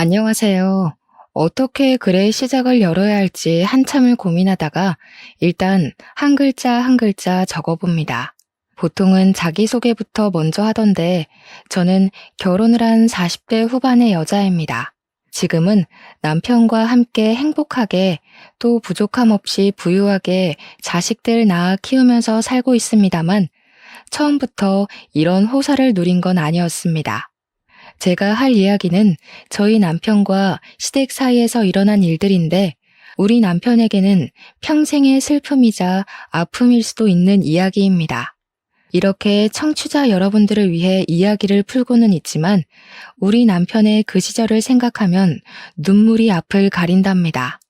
안녕하세요. 어떻게 글의 시작을 열어야 할지 한참을 고민하다가 일단 한 글자 한 글자 적어봅니다. 보통은 자기소개부터 먼저 하던데 저는 결혼을 한 40대 후반의 여자입니다. 지금은 남편과 함께 행복하게 또 부족함 없이 부유하게 자식들 낳아 키우면서 살고 있습니다만 처음부터 이런 호사를 누린 건 아니었습니다. 제가 할 이야기는 저희 남편과 시댁 사이에서 일어난 일들인데 우리 남편에게는 평생의 슬픔이자 아픔일 수도 있는 이야기입니다. 이렇게 청취자 여러분들을 위해 이야기를 풀고는 있지만 우리 남편의 그 시절을 생각하면 눈물이 앞을 가린답니다.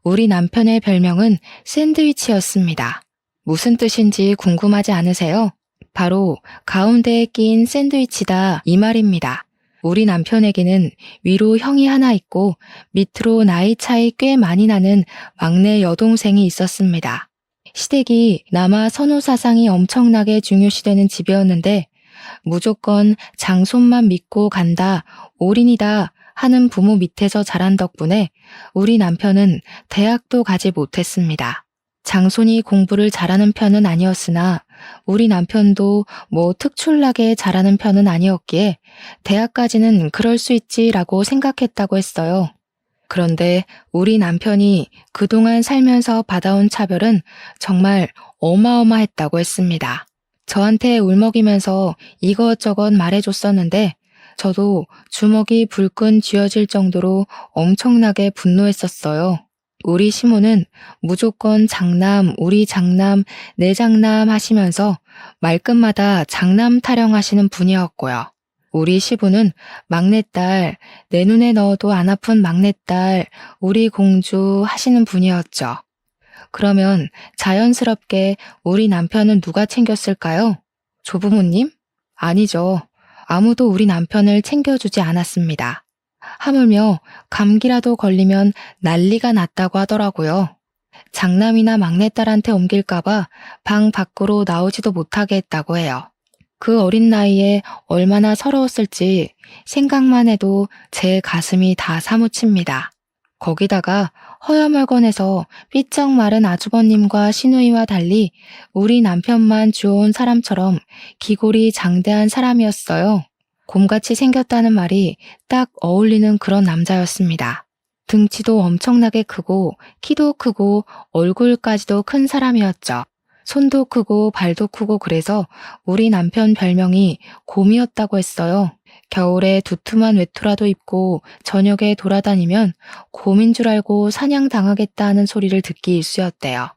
우리 남편의 별명은 샌드위치였습니다. 무슨 뜻인지 궁금하지 않으세요? 바로 가운데에 낀 샌드위치다 이 말입니다. 우리 남편에게는 위로 형이 하나 있고 밑으로 나이 차이 꽤 많이 나는 막내 여동생이 있었습니다. 시댁이 남아 선호 사상이 엄청나게 중요시되는 집이었는데 무조건 장손만 믿고 간다, 올인이다 하는 부모 밑에서 자란 덕분에 우리 남편은 대학도 가지 못했습니다. 장손이 공부를 잘하는 편은 아니었으나 우리 남편도 뭐 특출나게 잘하는 편은 아니었기에 대학까지는 그럴 수 있지라고 생각했다고 했어요. 그런데 우리 남편이 그동안 살면서 받아온 차별은 정말 어마어마했다고 했습니다. 저한테 울먹이면서 이것저것 말해줬었는데 저도 주먹이 불끈 쥐어질 정도로 엄청나게 분노했었어요. 우리 시모는 무조건 장남, 우리 장남, 내 장남 하시면서 말끝마다 장남 타령하시는 분이었고요. 우리 시부는 막내딸, 내 눈에 넣어도 안 아픈 막내딸, 우리 공주 하시는 분이었죠. 그러면 자연스럽게 우리 남편은 누가 챙겼을까요? 조부모님? 아니죠. 아무도 우리 남편을 챙겨주지 않았습니다. 하물며 감기라도 걸리면 난리가 났다고 하더라고요. 장남이나 막내딸한테 옮길까봐 방 밖으로 나오지도 못하게 했다고 해요. 그 어린 나이에 얼마나 서러웠을지 생각만 해도 제 가슴이 다 사무칩니다. 거기다가 허여멀건해서 삐쩍 마른 아주버님과 시누이와 달리 우리 남편만 주워온 사람처럼 기골이 장대한 사람이었어요. 곰같이 생겼다는 말이 딱 어울리는 그런 남자였습니다. 등치도 엄청나게 크고 키도 크고 얼굴까지도 큰 사람이었죠. 손도 크고 발도 크고 그래서 우리 남편 별명이 곰이었다고 했어요. 겨울에 두툼한 외투라도 입고 저녁에 돌아다니면 곰인 줄 알고 사냥당하겠다 하는 소리를 듣기 일쑤였대요.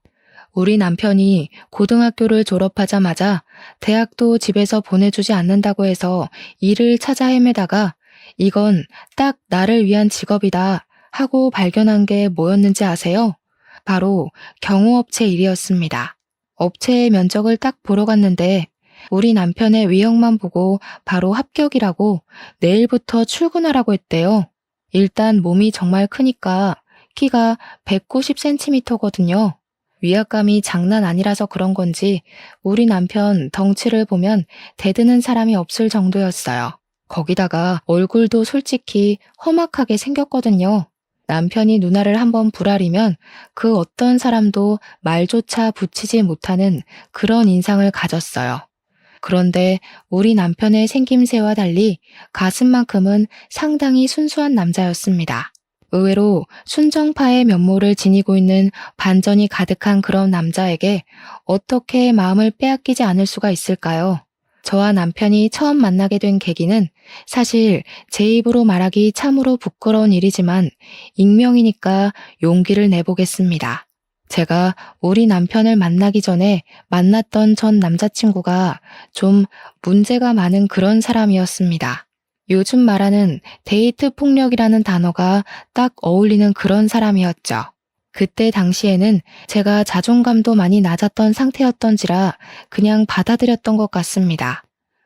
우리 남편이 고등학교를 졸업하자마자 대학도 집에서 보내주지 않는다고 해서 일을 찾아 헤매다가 이건 딱 나를 위한 직업이다 하고 발견한 게 뭐였는지 아세요? 바로 경호업체 일이었습니다. 업체의 면적을 딱 보러 갔는데 우리 남편의 외형만 보고 바로 합격이라고 내일부터 출근하라고 했대요. 일단 몸이 정말 크니까 키가 190cm거든요. 위압감이 장난 아니라서 그런 건지 우리 남편 덩치를 보면 대드는 사람이 없을 정도였어요. 거기다가 얼굴도 솔직히 험악하게 생겼거든요. 남편이 누나를 한번 부라리면 그 어떤 사람도 말조차 붙이지 못하는 그런 인상을 가졌어요. 그런데 우리 남편의 생김새와 달리 가슴만큼은 상당히 순수한 남자였습니다. 의외로 순정파의 면모를 지니고 있는 반전이 가득한 그런 남자에게 어떻게 마음을 빼앗기지 않을 수가 있을까요? 저와 남편이 처음 만나게 된 계기는 사실 제 입으로 말하기 참으로 부끄러운 일이지만 익명이니까 용기를 내보겠습니다. 제가 우리 남편을 만나기 전에 만났던 전 남자친구가 좀 문제가 많은 그런 사람이었습니다. 요즘 말하는 데이트 폭력이라는 단어가 딱 어울리는 그런 사람이었죠. 그때 당시에는 제가 자존감도 많이 낮았던 상태였던지라 그냥 받아들였던 것 같습니다.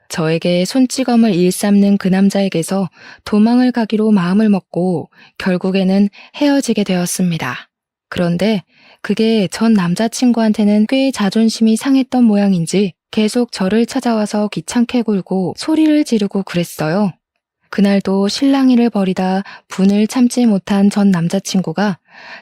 저에게 손찌검을 일삼는 그 남자에게서 도망을 가기로 마음을 먹고 결국에는 헤어지게 되었습니다. 그런데 그게 전 남자친구한테는 꽤 자존심이 상했던 모양인지 계속 저를 찾아와서 귀찮게 굴고 소리를 지르고 그랬어요. 그날도 실랑이를 벌이다 분을 참지 못한 전 남자친구가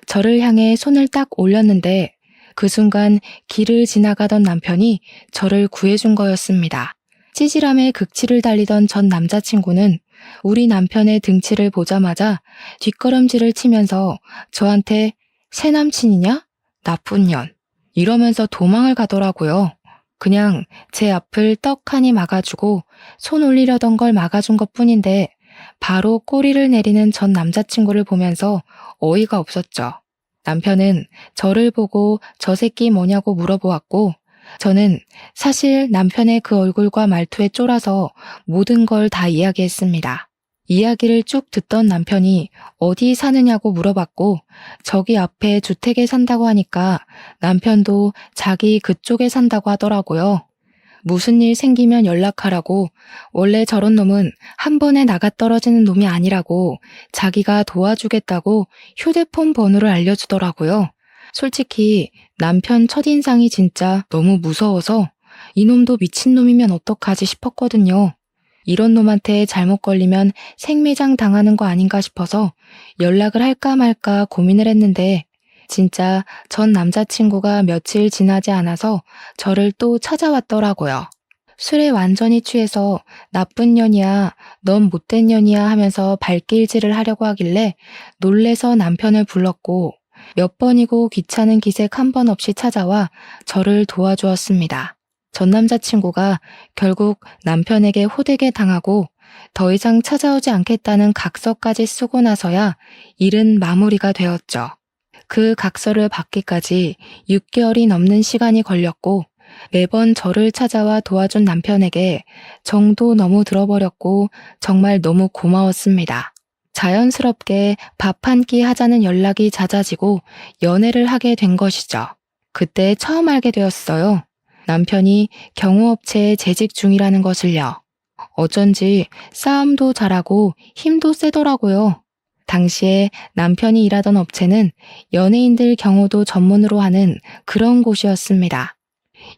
저를 향해 손을 딱 올렸는데 그 순간 길을 지나가던 남편이 저를 구해준 거였습니다. 찌질함에 극치를 달리던 전 남자친구는 우리 남편의 등치를 보자마자 뒷걸음질을 치면서 저한테 새 남친이냐? 나쁜 년. 이러면서 도망을 가더라고요. 그냥 제 앞을 떡하니 막아주고 손 올리려던 걸 막아준 것뿐인데 바로 꼬리를 내리는 전 남자친구를 보면서 어이가 없었죠. 남편은 저를 보고 저 새끼 뭐냐고 물어보았고 저는 사실 남편의 그 얼굴과 말투에 쫄아서 모든 걸 다 이야기했습니다. 이야기를 쭉 듣던 남편이 어디 사느냐고 물어봤고 저기 앞에 주택에 산다고 하니까 남편도 자기 그쪽에 산다고 하더라고요. 무슨 일 생기면 연락하라고, 원래 저런 놈은 한 번에 나가 떨어지는 놈이 아니라고 자기가 도와주겠다고 휴대폰 번호를 알려주더라고요. 솔직히 남편 첫인상이 진짜 너무 무서워서 이놈도 미친놈이면 어떡하지 싶었거든요. 이런 놈한테 잘못 걸리면 생매장 당하는 거 아닌가 싶어서 연락을 할까 말까 고민을 했는데 진짜 전 남자친구가 며칠 지나지 않아서 저를 또 찾아왔더라고요. 술에 완전히 취해서 나쁜 년이야, 넌 못된 년이야 하면서 발길질을 하려고 하길래 놀래서 남편을 불렀고 몇 번이고 귀찮은 기색 한 번 없이 찾아와 저를 도와주었습니다. 전 남자친구가 결국 남편에게 호되게 당하고 더 이상 찾아오지 않겠다는 각서까지 쓰고 나서야 일은 마무리가 되었죠. 그 각서를 받기까지 6개월이 넘는 시간이 걸렸고 매번 저를 찾아와 도와준 남편에게 정도 너무 들어버렸고 정말 너무 고마웠습니다. 자연스럽게 밥 한 끼 하자는 연락이 잦아지고 연애를 하게 된 것이죠. 그때 처음 알게 되었어요. 남편이 경호업체에 재직 중이라는 것을요. 어쩐지 싸움도 잘하고 힘도 세더라고요. 당시에 남편이 일하던 업체는 연예인들 경호도 전문으로 하는 그런 곳이었습니다.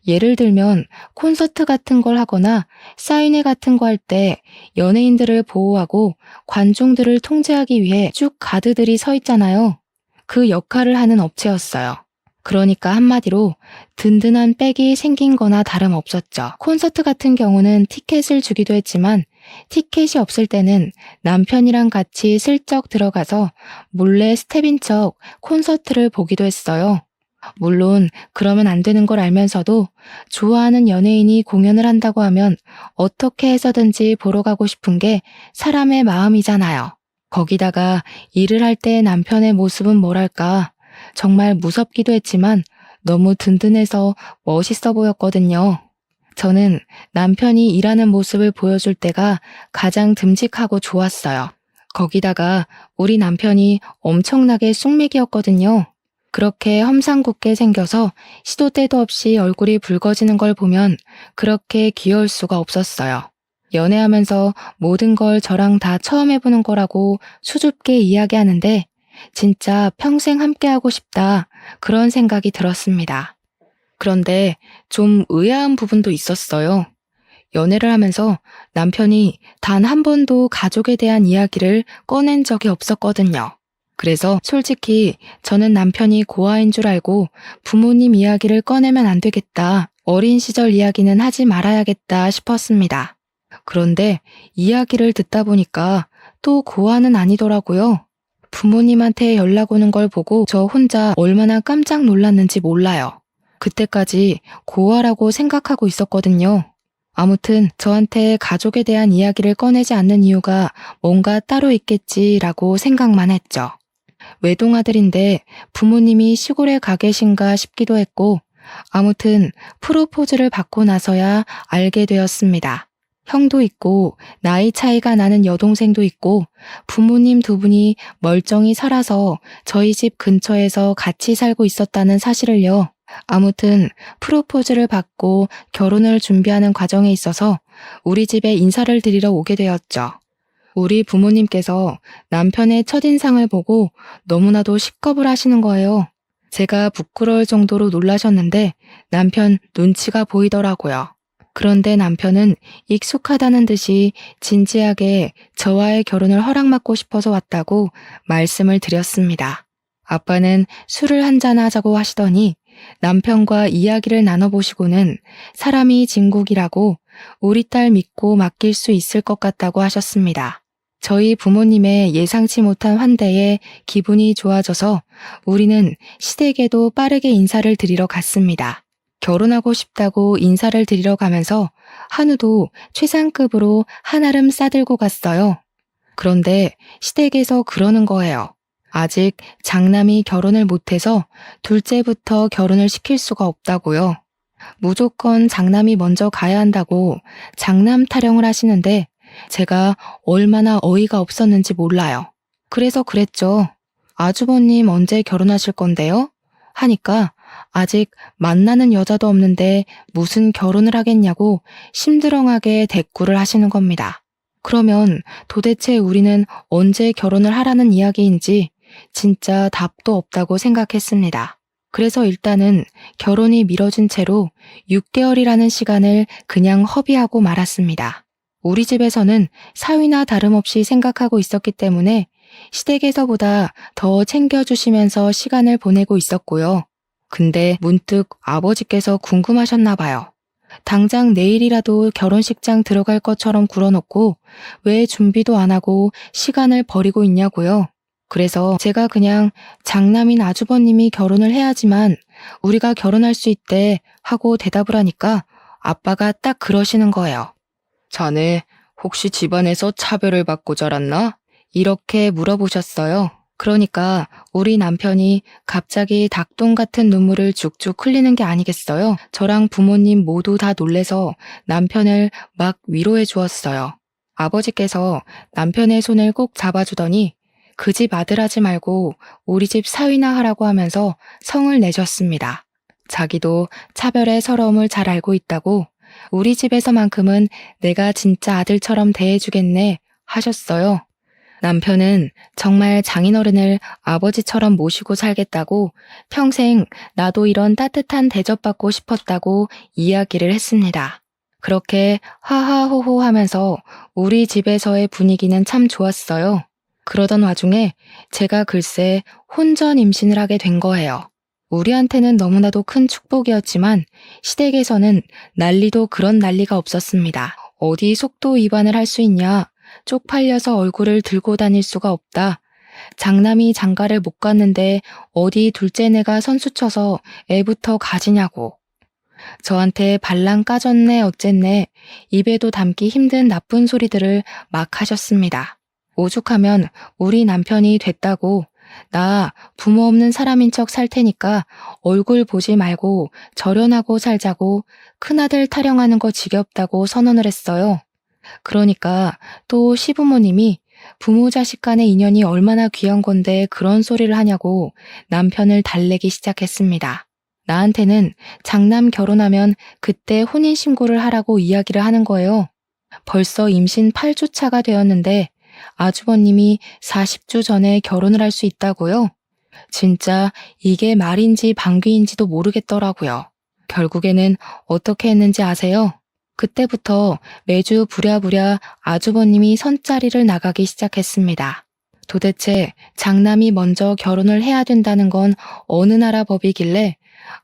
예를 들면 콘서트 같은 걸 하거나 사인회 같은 거 할 때 연예인들을 보호하고 관중들을 통제하기 위해 쭉 가드들이 서 있잖아요. 그 역할을 하는 업체였어요. 그러니까 한마디로 든든한 백이 생긴 거나 다름없었죠. 콘서트 같은 경우는 티켓을 주기도 했지만 티켓이 없을 때는 남편이랑 같이 슬쩍 들어가서 몰래 스텝인 척 콘서트를 보기도 했어요. 물론 그러면 안 되는 걸 알면서도 좋아하는 연예인이 공연을 한다고 하면 어떻게 해서든지 보러 가고 싶은 게 사람의 마음이잖아요. 거기다가 일을 할 때 남편의 모습은 뭐랄까 정말 무섭기도 했지만 너무 든든해서 멋있어 보였거든요. 저는 남편이 일하는 모습을 보여줄 때가 가장 듬직하고 좋았어요. 거기다가 우리 남편이 엄청나게 쑥맥이었거든요. 그렇게 험상궂게 생겨서 시도 때도 없이 얼굴이 붉어지는 걸 보면 그렇게 귀여울 수가 없었어요. 연애하면서 모든 걸 저랑 다 처음 해보는 거라고 수줍게 이야기하는데 진짜 평생 함께하고 싶다 그런 생각이 들었습니다. 그런데 좀 의아한 부분도 있었어요. 연애를 하면서 남편이 단 한 번도 가족에 대한 이야기를 꺼낸 적이 없었거든요. 그래서 솔직히 저는 남편이 고아인 줄 알고 부모님 이야기를 꺼내면 안 되겠다, 어린 시절 이야기는 하지 말아야겠다 싶었습니다. 그런데 이야기를 듣다 보니까 또 고아는 아니더라고요. 부모님한테 연락 오는 걸 보고 저 혼자 얼마나 깜짝 놀랐는지 몰라요. 그때까지 고아라고 생각하고 있었거든요. 아무튼 저한테 가족에 대한 이야기를 꺼내지 않는 이유가 뭔가 따로 있겠지라고 생각만 했죠. 외동아들인데 부모님이 시골에 가 계신가 싶기도 했고 아무튼 프로포즈를 받고 나서야 알게 되었습니다. 형도 있고 나이 차이가 나는 여동생도 있고 부모님 두 분이 멀쩡히 살아서 저희 집 근처에서 같이 살고 있었다는 사실을요. 아무튼 프로포즈를 받고 결혼을 준비하는 과정에 있어서 우리 집에 인사를 드리러 오게 되었죠. 우리 부모님께서 남편의 첫인상을 보고 너무나도 식겁을 하시는 거예요. 제가 부끄러울 정도로 놀라셨는데 남편 눈치가 보이더라고요. 그런데 남편은 익숙하다는 듯이 진지하게 저와의 결혼을 허락받고 싶어서 왔다고 말씀을 드렸습니다. 아빠는 술을 한잔 하자고 하시더니 남편과 이야기를 나눠보시고는 사람이 진국이라고 우리 딸 믿고 맡길 수 있을 것 같다고 하셨습니다. 저희 부모님의 예상치 못한 환대에 기분이 좋아져서 우리는 시댁에도 빠르게 인사를 드리러 갔습니다. 결혼하고 싶다고 인사를 드리러 가면서 한우도 최상급으로 한아름 싸들고 갔어요. 그런데 시댁에서 그러는 거예요. 아직 장남이 결혼을 못해서 둘째부터 결혼을 시킬 수가 없다고요. 무조건 장남이 먼저 가야 한다고 장남 타령을 하시는데 제가 얼마나 어이가 없었는지 몰라요. 그래서 그랬죠. 아주버님 언제 결혼하실 건데요? 하니까 아직 만나는 여자도 없는데 무슨 결혼을 하겠냐고 심드렁하게 대꾸를 하시는 겁니다. 그러면 도대체 우리는 언제 결혼을 하라는 이야기인지 진짜 답도 없다고 생각했습니다. 그래서 일단은 결혼이 미뤄진 채로 6개월이라는 시간을 그냥 허비하고 말았습니다. 우리 집에서는 사위나 다름없이 생각하고 있었기 때문에 시댁에서보다 더 챙겨주시면서 시간을 보내고 있었고요. 근데 문득 아버지께서 궁금하셨나 봐요. 당장 내일이라도 결혼식장 들어갈 것처럼 굴어놓고 왜 준비도 안 하고 시간을 버리고 있냐고요. 그래서 제가 그냥 장남인 아주버님이 결혼을 해야지만 우리가 결혼할 수 있대 하고 대답을 하니까 아빠가 딱 그러시는 거예요. 자네 혹시 집안에서 차별을 받고 자랐나? 이렇게 물어보셨어요. 그러니까 우리 남편이 갑자기 닭똥 같은 눈물을 죽죽 흘리는 게 아니겠어요? 저랑 부모님 모두 다 놀래서 남편을 막 위로해 주었어요. 아버지께서 남편의 손을 꼭 잡아주더니 그 집 아들 하지 말고 우리 집 사위나 하라고 하면서 성을 내셨습니다. 자기도 차별의 서러움을 잘 알고 있다고 우리 집에서만큼은 내가 진짜 아들처럼 대해주겠네 하셨어요. 남편은 정말 장인어른을 아버지처럼 모시고 살겠다고 평생 나도 이런 따뜻한 대접받고 싶었다고 이야기를 했습니다. 그렇게 하하호호 하면서 우리 집에서의 분위기는 참 좋았어요. 그러던 와중에 제가 글쎄 혼전 임신을 하게 된 거예요. 우리한테는 너무나도 큰 축복이었지만 시댁에서는 난리도 그런 난리가 없었습니다. 어디 속도 위반을 할 수 있냐? 쪽팔려서 얼굴을 들고 다닐 수가 없다. 장남이 장가를 못 갔는데 어디 둘째네가 선수 쳐서 애부터 가지냐고. 저한테 발랑 까졌네 어쨌네 입에도 담기 힘든 나쁜 소리들을 막 하셨습니다. 오죽하면 우리 남편이 됐다고 나 부모 없는 사람인 척 살 테니까 얼굴 보지 말고 절연하고 살자고 큰아들 타령하는 거 지겹다고 선언을 했어요. 그러니까 또 시부모님이 부모 자식 간의 인연이 얼마나 귀한 건데 그런 소리를 하냐고 남편을 달래기 시작했습니다. 나한테는 장남 결혼하면 그때 혼인신고를 하라고 이야기를 하는 거예요. 벌써 임신 8주 차가 되었는데 아주버님이 40주 전에 결혼을 할 수 있다고요? 진짜 이게 말인지 방귀인지도 모르겠더라고요. 결국에는 어떻게 했는지 아세요? 그때부터 매주 부랴부랴 아주버님이 선자리를 나가기 시작했습니다. 도대체 장남이 먼저 결혼을 해야 된다는 건 어느 나라 법이길래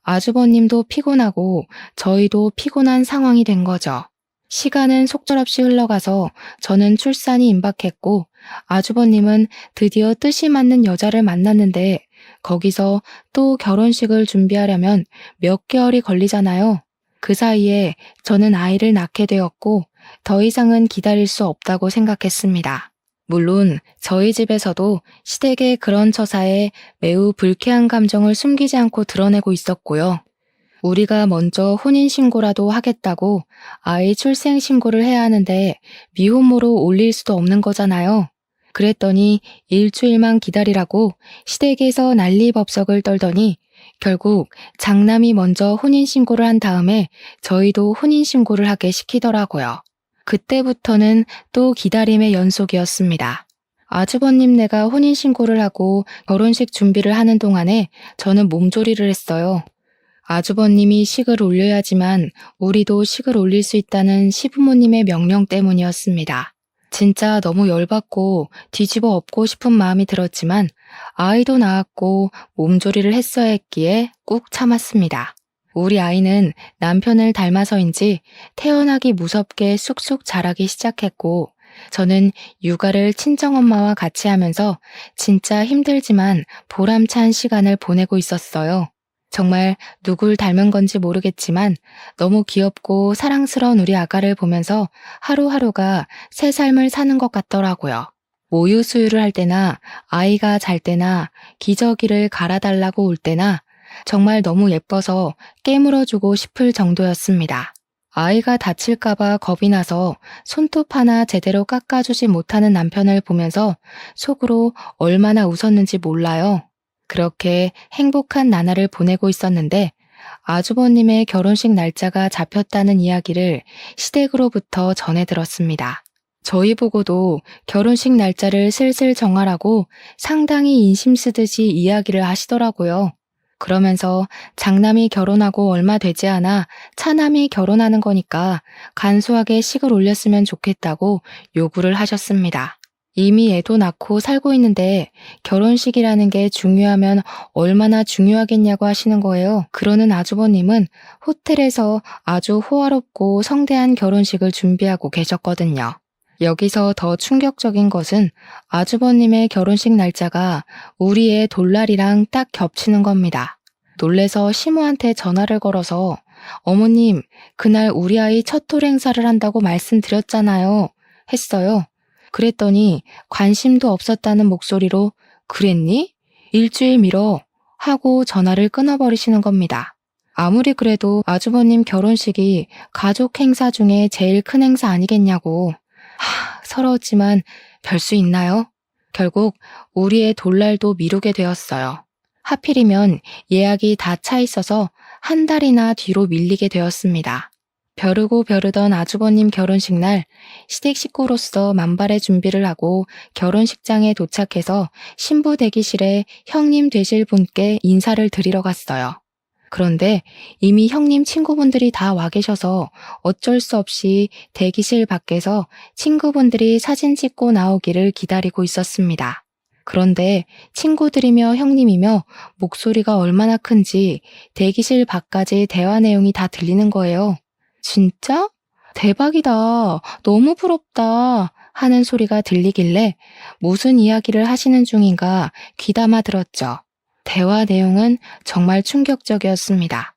아주버님도 피곤하고 저희도 피곤한 상황이 된 거죠. 시간은 속절없이 흘러가서 저는 출산이 임박했고 아주버님은 드디어 뜻이 맞는 여자를 만났는데 거기서 또 결혼식을 준비하려면 몇 개월이 걸리잖아요. 그 사이에 저는 아이를 낳게 되었고 더 이상은 기다릴 수 없다고 생각했습니다. 물론 저희 집에서도 시댁의 그런 처사에 매우 불쾌한 감정을 숨기지 않고 드러내고 있었고요. 우리가 먼저 혼인신고라도 하겠다고 아이 출생신고를 해야 하는데 미혼모로 올릴 수도 없는 거잖아요. 그랬더니 일주일만 기다리라고 시댁에서 난리법석을 떨더니 결국 장남이 먼저 혼인신고를 한 다음에 저희도 혼인신고를 하게 시키더라고요. 그때부터는 또 기다림의 연속이었습니다. 아주버님네가 혼인신고를 하고 결혼식 준비를 하는 동안에 저는 몸조리를 했어요. 아주버님이 식을 올려야지만 우리도 식을 올릴 수 있다는 시부모님의 명령 때문이었습니다. 진짜 너무 열받고 뒤집어 엎고 싶은 마음이 들었지만 아이도 낳았고 몸조리를 했어야 했기에 꾹 참았습니다. 우리 아이는 남편을 닮아서인지 태어나기 무섭게 쑥쑥 자라기 시작했고 저는 육아를 친정엄마와 같이 하면서 진짜 힘들지만 보람찬 시간을 보내고 있었어요. 정말 누굴 닮은 건지 모르겠지만 너무 귀엽고 사랑스러운 우리 아가를 보면서 하루하루가 새 삶을 사는 것 같더라고요. 모유 수유를 할 때나 아이가 잘 때나 기저귀를 갈아달라고 올 때나 정말 너무 예뻐서 깨물어주고 싶을 정도였습니다. 아이가 다칠까봐 겁이 나서 손톱 하나 제대로 깎아주지 못하는 남편을 보면서 속으로 얼마나 웃었는지 몰라요. 그렇게 행복한 나날을 보내고 있었는데 아주버님의 결혼식 날짜가 잡혔다는 이야기를 시댁으로부터 전해 들었습니다. 저희 보고도 결혼식 날짜를 슬슬 정하라고 상당히 인심 쓰듯이 이야기를 하시더라고요. 그러면서 장남이 결혼하고 얼마 되지 않아 차남이 결혼하는 거니까 간소하게 식을 올렸으면 좋겠다고 요구를 하셨습니다. 이미 애도 낳고 살고 있는데 결혼식이라는 게 중요하면 얼마나 중요하겠냐고 하시는 거예요. 그러는 아주버님은 호텔에서 아주 호화롭고 성대한 결혼식을 준비하고 계셨거든요. 여기서 더 충격적인 것은 아주버님의 결혼식 날짜가 우리의 돌날이랑 딱 겹치는 겁니다. 놀래서 시모한테 전화를 걸어서 어머님, 그날 우리 아이 첫 돌 행사를 한다고 말씀드렸잖아요. 했어요. 그랬더니 관심도 없었다는 목소리로 그랬니? 일주일 미뤄 하고 전화를 끊어버리시는 겁니다. 아무리 그래도 아주버님 결혼식이 가족 행사 중에 제일 큰 행사 아니겠냐고. 서러웠지만 별 수 있나요? 결국 우리의 돌날도 미루게 되었어요. 하필이면 예약이 다 차 있어서 한 달이나 뒤로 밀리게 되었습니다. 벼르고 벼르던 아주버님 결혼식 날 시댁 식구로서 만발의 준비를 하고 결혼식장에 도착해서 신부 대기실에 형님 되실 분께 인사를 드리러 갔어요. 그런데 이미 형님 친구분들이 다 와 계셔서 어쩔 수 없이 대기실 밖에서 친구분들이 사진 찍고 나오기를 기다리고 있었습니다. 그런데 친구들이며 형님이며 목소리가 얼마나 큰지 대기실 밖까지 대화 내용이 다 들리는 거예요. 진짜? 대박이다. 너무 부럽다. 하는 소리가 들리길래 무슨 이야기를 하시는 중인가 귀담아 들었죠. 대화 내용은 정말 충격적이었습니다.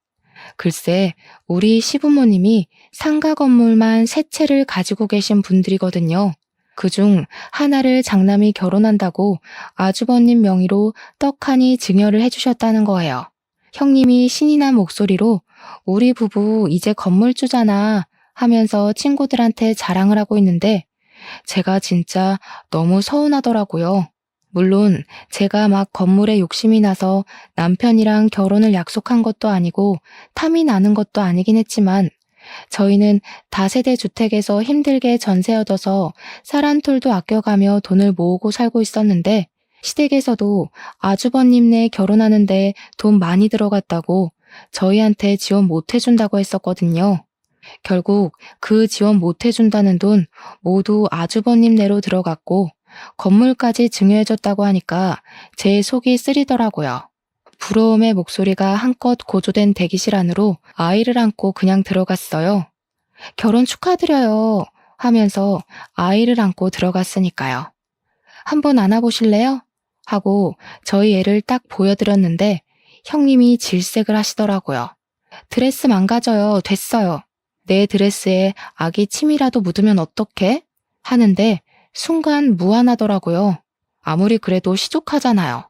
글쎄, 우리 시부모님이 상가 건물만 3채를 가지고 계신 분들이거든요. 그중 하나를 장남이 결혼한다고 아주버님 명의로 떡하니 증여를 해주셨다는 거예요. 형님이 신이 난 목소리로 우리 부부 이제 건물주잖아 하면서 친구들한테 자랑을 하고 있는데 제가 진짜 너무 서운하더라고요. 물론 제가 막 건물에 욕심이 나서 남편이랑 결혼을 약속한 것도 아니고 탐이 나는 것도 아니긴 했지만 저희는 다세대 주택에서 힘들게 전세 얻어서 쌀 한 톨도 아껴가며 돈을 모으고 살고 있었는데 시댁에서도 아주버님네 결혼하는데 돈 많이 들어갔다고 저희한테 지원 못 해준다고 했었거든요. 결국 그 지원 못 해준다는 돈 모두 아주버님네로 들어갔고 건물까지 증여해줬다고 하니까 제 속이 쓰리더라고요. 부러움의 목소리가 한껏 고조된 대기실 안으로 아이를 안고 그냥 들어갔어요. 결혼 축하드려요 하면서 아이를 안고 들어갔으니까요. 한번 안아보실래요? 하고 저희 애를 딱 보여드렸는데 형님이 질색을 하시더라고요. 드레스 망가져요. 됐어요. 내 드레스에 아기 침이라도 묻으면 어떡해? 하는데 순간 무안하더라고요. 아무리 그래도 시족하잖아요.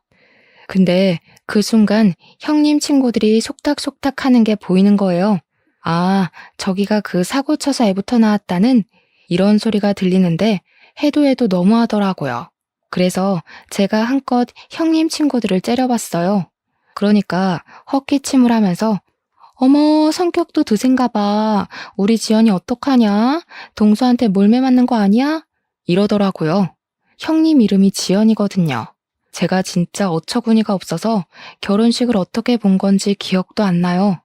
근데 그 순간 형님 친구들이 속닥속닥 하는 게 보이는 거예요. 아, 저기가 그 사고 쳐서 애부터 나왔다는 이런 소리가 들리는데 해도 해도 너무하더라고요. 그래서 제가 한껏 형님 친구들을 째려봤어요. 그러니까 헛기침을 하면서 어머, 성격도 드센가 봐. 우리 지연이 어떡하냐? 동서한테 몰매 맞는 거 아니야? 이러더라고요. 형님 이름이 지연이거든요. 제가 진짜 어처구니가 없어서 결혼식을 어떻게 본 건지 기억도 안 나요.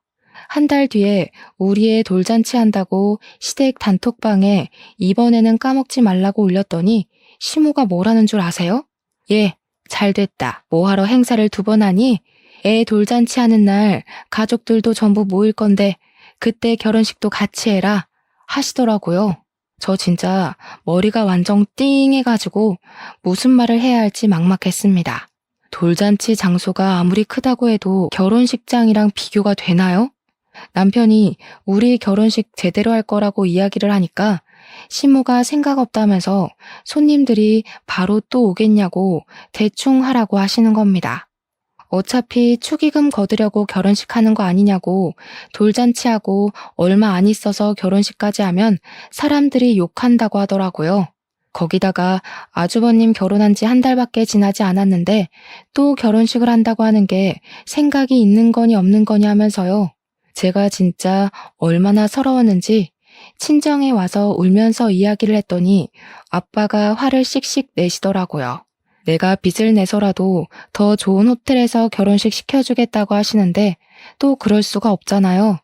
한 달 뒤에 우리 애 돌잔치 한다고 시댁 단톡방에 이번에는 까먹지 말라고 올렸더니 시모가 뭐라는 줄 아세요? 예, 잘됐다. 뭐하러 행사를 2번 하니? 애 돌잔치 하는 날 가족들도 전부 모일 건데 그때 결혼식도 같이 해라 하시더라고요. 저 진짜 머리가 완전 띵해가지고 무슨 말을 해야 할지 막막했습니다. 돌잔치 장소가 아무리 크다고 해도 결혼식장이랑 비교가 되나요? 남편이 우리 결혼식 제대로 할 거라고 이야기를 하니까 시모가 생각 없다면서 손님들이 바로 또 오겠냐고 대충 하라고 하시는 겁니다. 어차피 축의금 거두려고 결혼식 하는 거 아니냐고 돌잔치하고 얼마 안 있어서 결혼식까지 하면 사람들이 욕한다고 하더라고요. 거기다가 아주버님 결혼한 지 한 달밖에 지나지 않았는데 또 결혼식을 한다고 하는 게 생각이 있는 거니 없는 거니 하면서요. 제가 진짜 얼마나 서러웠는지 친정에 와서 울면서 이야기를 했더니 아빠가 화를 씩씩 내시더라고요. 내가 빚을 내서라도 더 좋은 호텔에서 결혼식 시켜주겠다고 하시는데 또 그럴 수가 없잖아요.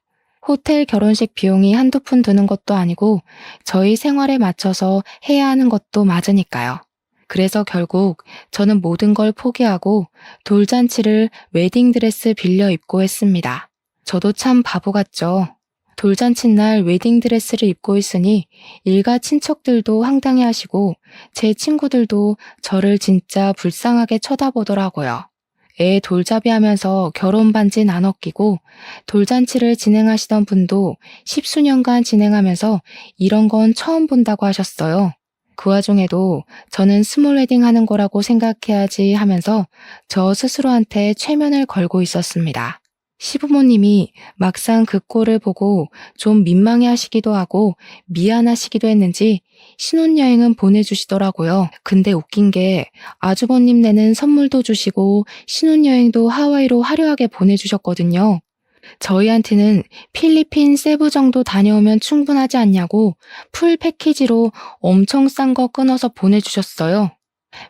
호텔 결혼식 비용이 한두 푼 드는 것도 아니고 저희 생활에 맞춰서 해야 하는 것도 맞으니까요. 그래서 결국 저는 모든 걸 포기하고 돌잔치를 웨딩드레스 빌려 입고 했습니다. 저도 참 바보 같죠. 돌잔치 날 웨딩드레스를 입고 있으니 일가 친척들도 황당해하시고 제 친구들도 저를 진짜 불쌍하게 쳐다보더라고요. 애 돌잡이 하면서 결혼 반지 나눠 끼고 돌잔치를 진행하시던 분도 10수년간 진행하면서 이런 건 처음 본다고 하셨어요. 그 와중에도 저는 스몰 웨딩 하는 거라고 생각해야지 하면서 저 스스로한테 최면을 걸고 있었습니다. 시부모님이 막상 그 꼴을 보고 좀 민망해 하시기도 하고 미안하시기도 했는지 신혼여행은 보내주시더라고요. 근데 웃긴 게 아주버님 내는 선물도 주시고 신혼여행도 하와이로 화려하게 보내주셨거든요. 저희한테는 필리핀 세부 정도 다녀오면 충분하지 않냐고 풀 패키지로 엄청 싼 거 끊어서 보내주셨어요.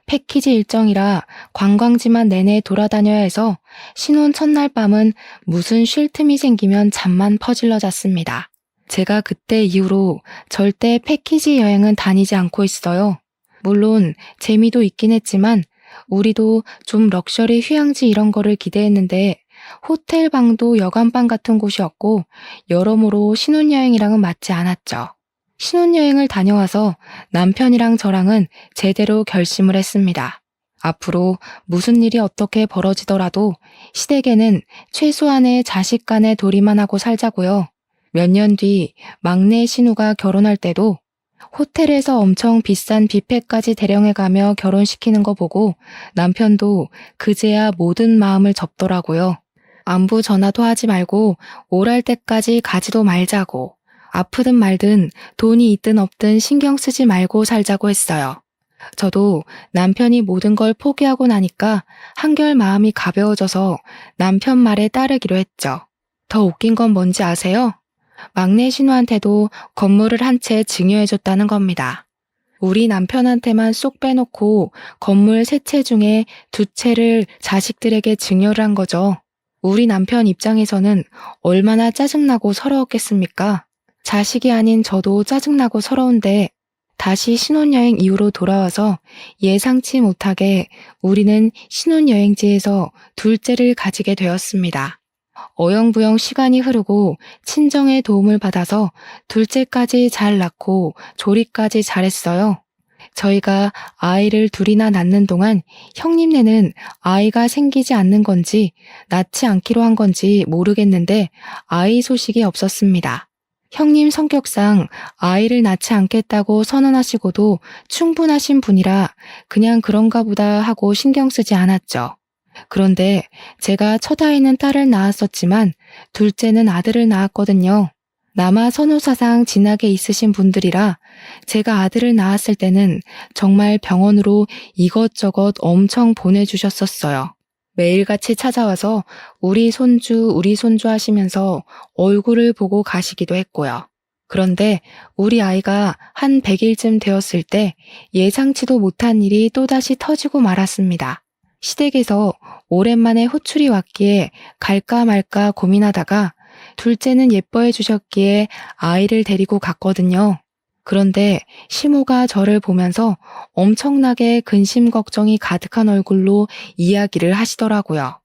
패키지 일정이라 관광지만 내내 돌아다녀야 해서 신혼 첫날 밤은 무슨 쉴 틈이 생기면 잠만 퍼질러 잤습니다. 제가 그때 이후로 절대 패키지 여행은 다니지 않고 있어요. 물론 재미도 있긴 했지만 우리도 좀 럭셔리 휴양지 이런 거를 기대했는데 호텔 방도 여관방 같은 곳이었고 여러모로 신혼여행이랑은 맞지 않았죠. 신혼여행을 다녀와서 남편이랑 저랑은 제대로 결심을 했습니다. 앞으로 무슨 일이 어떻게 벌어지더라도 시댁에는 최소한의 자식 간의 도리만 하고 살자고요. 몇 년 뒤 막내 신우가 결혼할 때도 호텔에서 엄청 비싼 뷔페까지 대령해가며 결혼시키는 거 보고 남편도 그제야 모든 마음을 접더라고요. 안부 전화도 하지 말고 오랄 때까지 가지도 말자고. 아프든 말든 돈이 있든 없든 신경 쓰지 말고 살자고 했어요. 저도 남편이 모든 걸 포기하고 나니까 한결 마음이 가벼워져서 남편 말에 따르기로 했죠. 더 웃긴 건 뭔지 아세요? 막내 신우한테도 건물을 한 채 증여해줬다는 겁니다. 우리 남편한테만 쏙 빼놓고 건물 3채 중에 2채를 자식들에게 증여를 한 거죠. 우리 남편 입장에서는 얼마나 짜증나고 서러웠겠습니까? 자식이 아닌 저도 짜증나고 서러운데 다시 신혼여행 이후로 돌아와서 예상치 못하게 우리는 신혼여행지에서 둘째를 가지게 되었습니다. 어영부영 시간이 흐르고 친정의 도움을 받아서 둘째까지 잘 낳고 조리까지 잘했어요. 저희가 아이를 2이나 낳는 동안 형님네는 아이가 생기지 않는 건지 낳지 않기로 한 건지 모르겠는데 아이 소식이 없었습니다. 형님 성격상 아이를 낳지 않겠다고 선언하시고도 충분하신 분이라 그냥 그런가 보다 하고 신경 쓰지 않았죠. 그런데 제가 첫 아이는 딸을 낳았었지만 둘째는 아들을 낳았거든요. 남아 선호사상 진하게 있으신 분들이라 제가 아들을 낳았을 때는 정말 병원으로 이것저것 엄청 보내주셨었어요. 매일같이 찾아와서 우리 손주 하시면서 얼굴을 보고 가시기도 했고요. 그런데 우리 아이가 한 100일쯤 되었을 때 예상치도 못한 일이 또다시 터지고 말았습니다. 시댁에서 오랜만에 호출이 왔기에 갈까 말까 고민하다가 둘째는 예뻐해 주셨기에 아이를 데리고 갔거든요. 그런데 시모가 저를 보면서 엄청나게 근심 걱정이 가득한 얼굴로 이야기를 하시더라고요.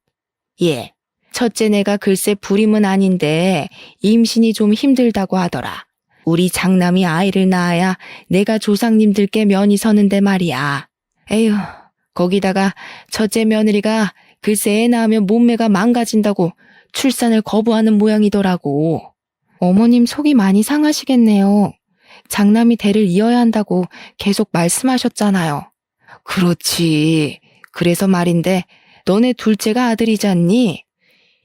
예, 첫째네가 글쎄 불임은 아닌데 임신이 좀 힘들다고 하더라. 우리 장남이 아이를 낳아야 내가 조상님들께 면이 서는데 말이야. 에휴, 거기다가 첫째 며느리가 글쎄 애 낳으면 몸매가 망가진다고 출산을 거부하는 모양이더라고. 어머님 속이 많이 상하시겠네요. 장남이 대를 이어야 한다고 계속 말씀하셨잖아요. 그렇지. 그래서 말인데 너네 둘째가 아들이잖니?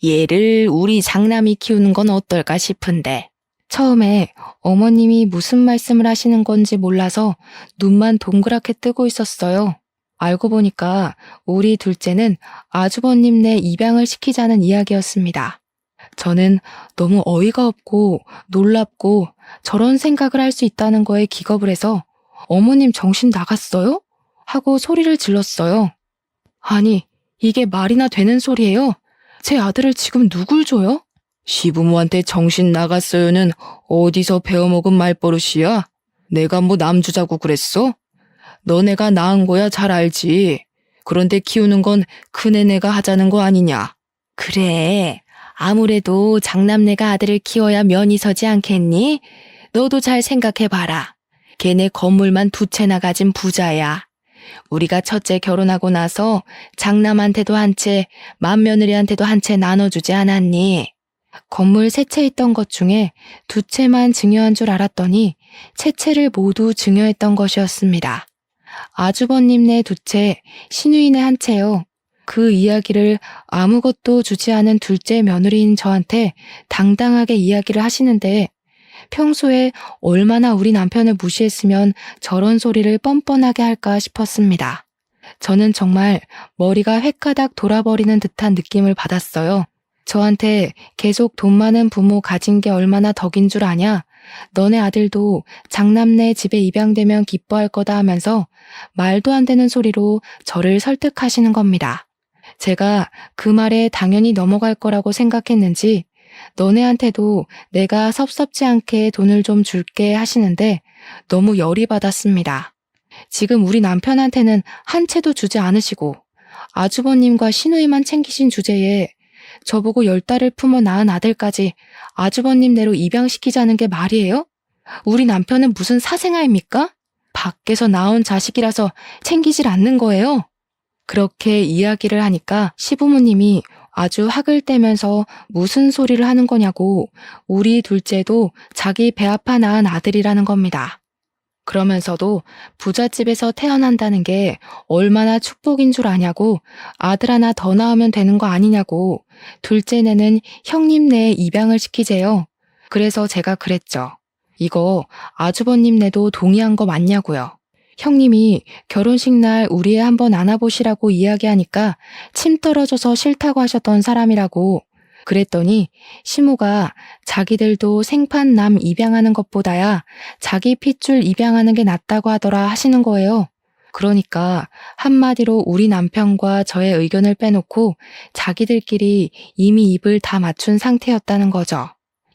얘를 우리 장남이 키우는 건 어떨까 싶은데. 처음에 어머님이 무슨 말씀을 하시는 건지 몰라서 눈만 동그랗게 뜨고 있었어요. 알고 보니까 우리 둘째는 아주버님네 입양을 시키자는 이야기였습니다. 저는 너무 어이가 없고 놀랍고 저런 생각을 할 수 있다는 거에 기겁을 해서 어머님 정신 나갔어요? 하고 소리를 질렀어요. 아니, 이게 말이나 되는 소리예요? 제 아들을 지금 누굴 줘요? 시부모한테 정신 나갔어요는 어디서 배워먹은 말버릇이야? 내가 뭐 남주자고 그랬어? 너네가 낳은 거야 잘 알지. 그런데 키우는 건 큰애네가 하자는 거 아니냐? 그래. 아무래도 장남네가 아들을 키워야 면이 서지 않겠니? 너도 잘 생각해봐라. 걔네 건물만 2채나 가진 부자야. 우리가 첫째 결혼하고 나서 장남한테도 한 채, 맏며느리한테도 한 채 나눠주지 않았니? 건물 3채 있던 것 중에 2채만 증여한 줄 알았더니 채채를 모두 증여했던 것이었습니다. 아주버님네 2채, 시누이네 1채요. 그 이야기를 아무것도 주지 않은 둘째 며느리인 저한테 당당하게 이야기를 하시는데 평소에 얼마나 우리 남편을 무시했으면 저런 소리를 뻔뻔하게 할까 싶었습니다. 저는 정말 머리가 획가닥 돌아버리는 듯한 느낌을 받았어요. 저한테 계속 돈 많은 부모 가진 게 얼마나 덕인 줄 아냐? 너네 아들도 장남네 집에 입양되면 기뻐할 거다 하면서 말도 안 되는 소리로 저를 설득하시는 겁니다. 제가 그 말에 당연히 넘어갈 거라고 생각했는지 너네한테도 내가 섭섭지 않게 돈을 좀 줄게 하시는데 너무 열이 받았습니다. 지금 우리 남편한테는 한 채도 주지 않으시고 아주버님과 시누이만 챙기신 주제에 저보고 10달을 품어 낳은 아들까지 아주버님네로 입양시키자는 게 말이에요? 우리 남편은 무슨 사생아입니까? 밖에서 나온 자식이라서 챙기질 않는 거예요? 그렇게 이야기를 하니까 시부모님이 아주 학을 떼면서 무슨 소리를 하는 거냐고 우리 둘째도 자기 배 아파 낳은 아들이라는 겁니다. 그러면서도 부잣집에서 태어난다는 게 얼마나 축복인 줄 아냐고 아들 하나 더 낳으면 되는 거 아니냐고 둘째네는 형님네에 입양을 시키재요. 그래서 제가 그랬죠. 이거 아주버님네도 동의한 거 맞냐고요. 형님이 결혼식 날 우리 애 한번 안아보시라고 이야기하니까 침 떨어져서 싫다고 하셨던 사람이라고. 그랬더니 시모가 자기들도 생판 남 입양하는 것보다야 자기 핏줄 입양하는 게 낫다고 하더라 하시는 거예요. 그러니까 한마디로 우리 남편과 저의 의견을 빼놓고 자기들끼리 이미 입을 다 맞춘 상태였다는 거죠.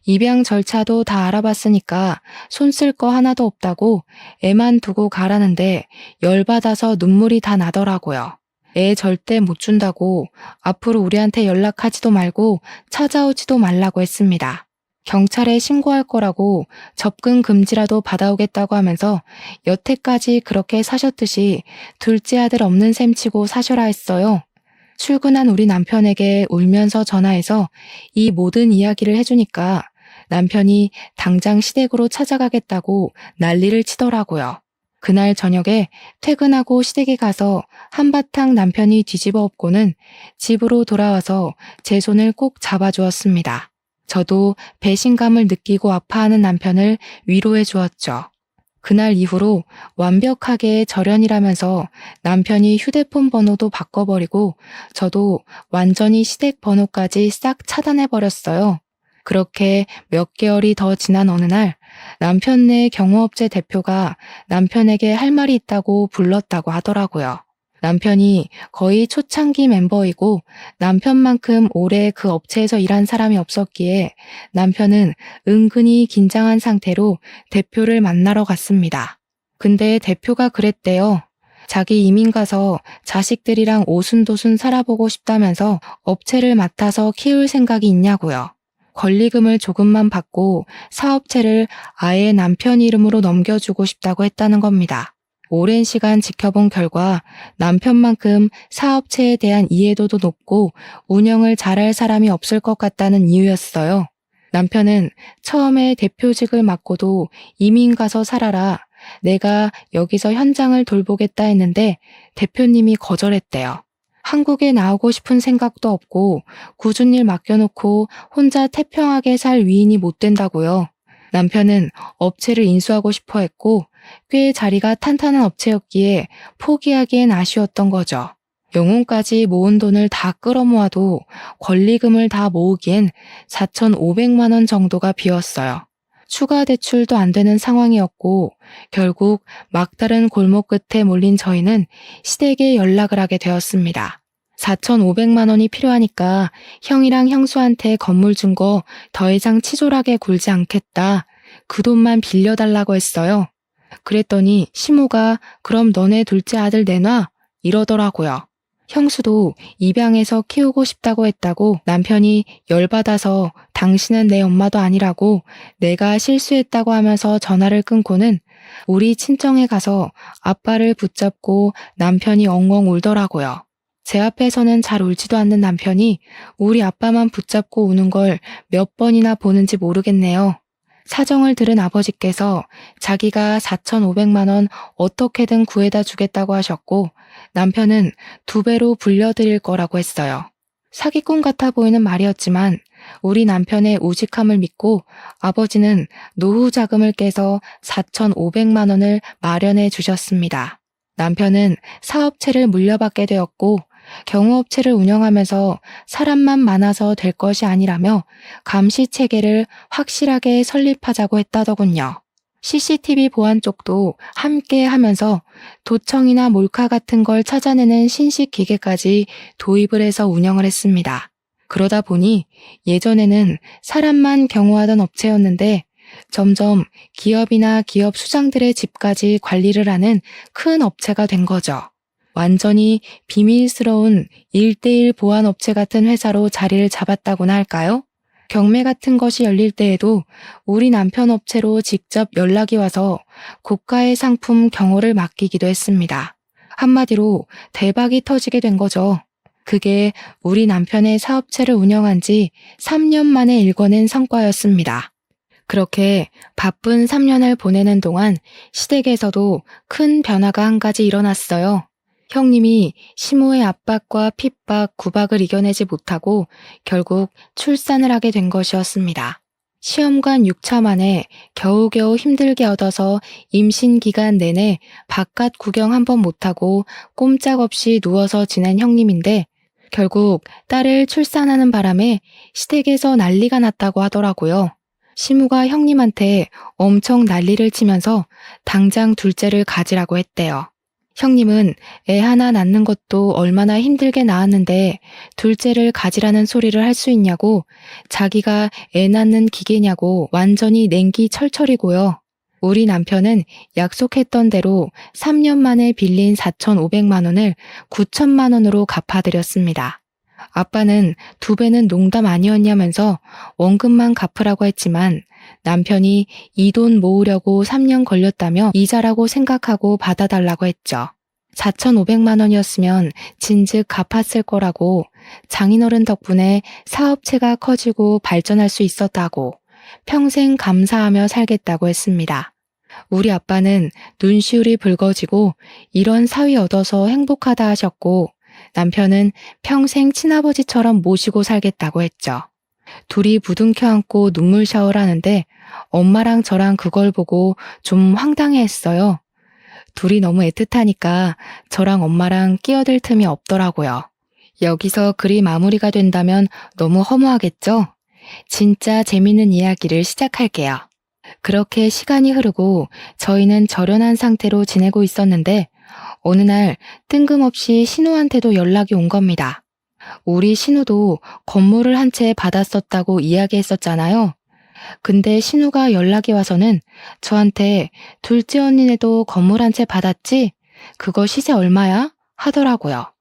입양 절차도 다 알아봤으니까 손 쓸 거 하나도 없다고 애만 두고 가라는데 열받아서 눈물이 다 나더라고요. 애 절대 못 준다고 앞으로 우리한테 연락하지도 말고 찾아오지도 말라고 했습니다. 경찰에 신고할 거라고 접근 금지라도 받아오겠다고 하면서 여태까지 그렇게 사셨듯이 둘째 아들 없는 셈 치고 사셔라 했어요. 출근한 우리 남편에게 울면서 전화해서 이 모든 이야기를 해주니까 남편이 당장 시댁으로 찾아가겠다고 난리를 치더라고요. 그날 저녁에 퇴근하고 시댁에 가서 한바탕 남편이 뒤집어 엎고는 집으로 돌아와서 제 손을 꼭 잡아주었습니다. 저도 배신감을 느끼고 아파하는 남편을 위로해 주었죠. 그날 이후로 완벽하게 절연이라면서 남편이 휴대폰 번호도 바꿔버리고 저도 완전히 시댁 번호까지 싹 차단해버렸어요. 그렇게 몇 개월이 더 지난 어느 날 남편네 경호업체 대표가 남편에게 할 말이 있다고 불렀다고 하더라고요. 남편이 거의 초창기 멤버이고 남편만큼 오래 그 업체에서 일한 사람이 없었기에 남편은 은근히 긴장한 상태로 대표를 만나러 갔습니다. 근데 대표가 그랬대요. 자기 이민 가서 자식들이랑 오순도순 살아보고 싶다면서 업체를 맡아서 키울 생각이 있냐고요. 권리금을 조금만 받고 사업체를 아예 남편 이름으로 넘겨주고 싶다고 했다는 겁니다. 오랜 시간 지켜본 결과 남편만큼 사업체에 대한 이해도도 높고 운영을 잘할 사람이 없을 것 같다는 이유였어요. 남편은 처음에 대표직을 맡고도 이민 가서 살아라. 내가 여기서 현장을 돌보겠다 했는데 대표님이 거절했대요. 한국에 나오고 싶은 생각도 없고 굳은 일 맡겨놓고 혼자 태평하게 살 위인이 못 된다고요. 남편은 업체를 인수하고 싶어 했고 꽤 자리가 탄탄한 업체였기에 포기하기엔 아쉬웠던 거죠. 영혼까지 모은 돈을 다 끌어모아도 권리금을 다 모으기엔 4,500만 원 정도가 비었어요. 추가 대출도 안 되는 상황이었고 결국 막다른 골목 끝에 몰린 저희는 시댁에 연락을 하게 되었습니다. 4,500만 원이 필요하니까 형이랑 형수한테 건물 준 거 더 이상 치졸하게 굴지 않겠다. 그 돈만 빌려달라고 했어요. 그랬더니 시모가 그럼 너네 둘째 아들 내놔 이러더라고요. 형수도 입양해서 키우고 싶다고 했다고 남편이 열받아서 당신은 내 엄마도 아니라고 내가 실수했다고 하면서 전화를 끊고는 우리 친정에 가서 아빠를 붙잡고 남편이 엉엉 울더라고요. 제 앞에서는 잘 울지도 않는 남편이 우리 아빠만 붙잡고 우는 걸 몇 번이나 보는지 모르겠네요. 사정을 들은 아버지께서 자기가 4,500만 원 어떻게든 구해다 주겠다고 하셨고 남편은 2배로 불려드릴 거라고 했어요. 사기꾼 같아 보이는 말이었지만 우리 남편의 우직함을 믿고 아버지는 노후 자금을 깨서 4,500만 원을 마련해 주셨습니다. 남편은 사업체를 물려받게 되었고 경호업체를 운영하면서 사람만 많아서 될 것이 아니라며 감시 체계를 확실하게 설립하자고 했다더군요. CCTV 보안 쪽도 함께 하면서 도청이나 몰카 같은 걸 찾아내는 신식 기계까지 도입을 해서 운영을 했습니다. 그러다 보니 예전에는 사람만 경호하던 업체였는데 점점 기업이나 기업 수장들의 집까지 관리를 하는 큰 업체가 된 거죠. 완전히 비밀스러운 1:1 보안업체 같은 회사로 자리를 잡았다고나 할까요? 경매 같은 것이 열릴 때에도 우리 남편 업체로 직접 연락이 와서 고가의 상품 경호를 맡기기도 했습니다. 한마디로 대박이 터지게 된 거죠. 그게 우리 남편의 사업체를 운영한 지 3년 만에 일궈낸 성과였습니다. 그렇게 바쁜 3년을 보내는 동안 시댁에서도 큰 변화가 한 가지 일어났어요. 형님이 시모의 압박과 핍박, 구박을 이겨내지 못하고 결국 출산을 하게 된 것이었습니다. 시험관 6차 만에 겨우겨우 힘들게 얻어서 임신 기간 내내 바깥 구경 한 번 못하고 꼼짝없이 누워서 지낸 형님인데 결국 딸을 출산하는 바람에 시댁에서 난리가 났다고 하더라고요. 시모가 형님한테 엄청 난리를 치면서 당장 둘째를 가지라고 했대요. 형님은 애 하나 낳는 것도 얼마나 힘들게 낳았는데 둘째를 가지라는 소리를 할 수 있냐고 자기가 애 낳는 기계냐고 완전히 냉기 철철이고요. 우리 남편은 약속했던 대로 3년 만에 빌린 4,500만 원을 9천만 원으로 갚아드렸습니다. 아빠는 2배는 농담 아니었냐면서 원금만 갚으라고 했지만 남편이 이 돈 모으려고 3년 걸렸다며 이자라고 생각하고 받아달라고 했죠. 4,500만 원이었으면 진즉 갚았을 거라고 장인어른 덕분에 사업체가 커지고 발전할 수 있었다고 평생 감사하며 살겠다고 했습니다. 우리 아빠는 눈시울이 붉어지고 이런 사위 얻어서 행복하다 하셨고 남편은 평생 친아버지처럼 모시고 살겠다고 했죠. 둘이 부둥켜 안고 눈물 샤워를 하는데 엄마랑 저랑 그걸 보고 좀 황당해했어요. 둘이 너무 애틋하니까 저랑 엄마랑 끼어들 틈이 없더라고요. 여기서 글이 마무리가 된다면 너무 허무하겠죠? 진짜 재밌는 이야기를 시작할게요. 그렇게 시간이 흐르고 저희는 절연한 상태로 지내고 있었는데 어느 날 뜬금없이 신우한테도 연락이 온 겁니다. 우리 신우도 건물을 한 채 받았었다고 이야기했었잖아요. 근데 신우가 연락이 와서는 저한테 둘째 언니네도 건물 한 채 받았지? 그거 시세 얼마야? 하더라고요.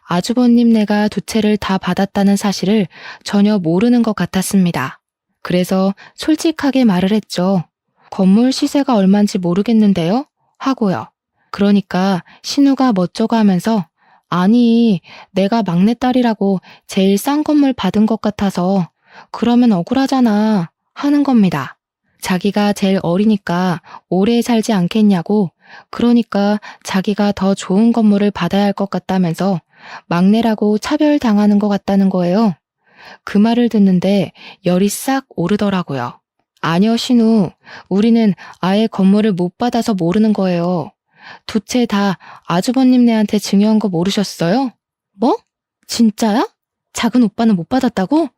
아주버님네가 두 채를 다 받았다는 사실을 전혀 모르는 것 같았습니다. 그래서 솔직하게 말을 했죠. 건물 시세가 얼만지 모르겠는데요? 하고요. 그러니까 신우가 멋쩍어 하면서 아니, 내가 막내딸이라고 제일 싼 건물 받은 것 같아서 그러면 억울하잖아 하는 겁니다. 자기가 제일 어리니까 오래 살지 않겠냐고 그러니까 자기가 더 좋은 건물을 받아야 할 것 같다면서 막내라고 차별당하는 것 같다는 거예요. 그 말을 듣는데 열이 싹 오르더라고요. 아니요, 신우. 우리는 아예 건물을 못 받아서 모르는 거예요. 두 채 다 아주버님네한테 증여한 거 모르셨어요? 뭐? 진짜야? 작은 오빠는 못 받았다고?